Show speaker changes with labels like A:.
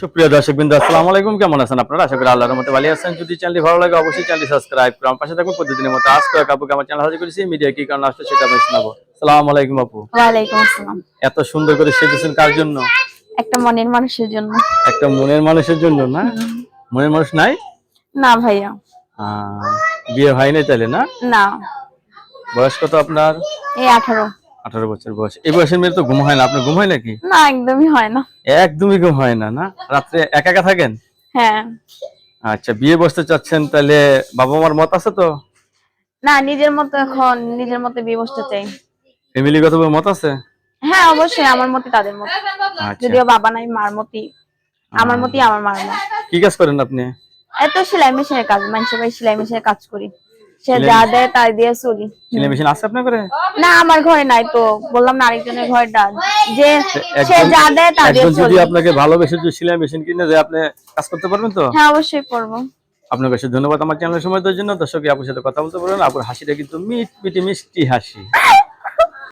A: সুপ্রিয় দর্শকবৃন্দ, আসসালামু আলাইকুম। কেমন আছেন আপনারা? আশা করি আল্লাহর রহমতে ভালো আছেন। যদি চ্যানেলটি ভালো লাগে অবশ্যই চ্যানেলটি সাবস্ক্রাইব করুন। পাশে থাকুন প্রতিদিনের মতো। আজকে আপুকে আমার চ্যানেল হাজির করেছি। মিডিয়া কি কারণে আসছে সেটা আমি শোনাবো। আসসালামু আলাইকুম আপু।
B: ওয়ালাইকুম আসসালাম।
A: এত সুন্দর করে সেজেছেন কার জন্য?
B: একটা মনের মানুষের জন্য।
A: একটা মনের মানুষের জন্য না? মনের মানুষ নাই?
B: না ভাইয়া।
A: বিয়ে হয় নাই তাহলে না?
B: না।
A: বয়স কত আপনার?
B: এই 18।
A: 18 বছর বয়স। এই বয়সের মেয়ের তো ঘুম হয় না। আপনার ঘুম হয় নাকি?
B: না, একদমই হয় না।
A: একদমই ঘুম হয় না না? রাত্রে একা একা থাকেন?
B: হ্যাঁ।
A: আচ্ছা, বিয়ে বসতে চাচ্ছেন তাহলে বাবা মার মত আছে তো?
B: না, নিজের মতো এখন নিজের মতো বিয়ে বসতে চাই।
A: ফ্যামিলিগত মত আছে?
B: হ্যাঁ, অবশ্যই আমার মতই তাদের মত।
A: আচ্ছা।
B: যদিও বাবা নাই, মার মতই। আমার মতই আমার মার মত।
A: কি কাজ করেন আপনি?
B: এত সেলাই মেশিনের কাজ, মানুষের ভাই সেলাই মেশিনের কাজ করি। সে যা দেয় তাই দিয়ে চলি।
A: সেলাই মেশিন আছে আপনার ঘরে?
B: না, আমার ঘরে নাই তো, বললাম না আরেকজনের ঘরে ডাল যে সে যা দেয় তা দিয়ে
A: একজন যদি
B: চলি।
A: আপনাকে ভালোবেসে যদি সেলাই মেশিন কিনে দেয় আপনি কাজ করতে পারবেন তো?
B: হ্যাঁ, অবশ্যই করবো।
A: আপনার কাছে ধন্যবাদ আমার চ্যানেলের সময় দেওয়ার জন্য। দর্শক আপুর সাথে কথা বলতে পারেন। আপুর হাসিটা কিন্তু মিটমিটি মিষ্টি হাসি।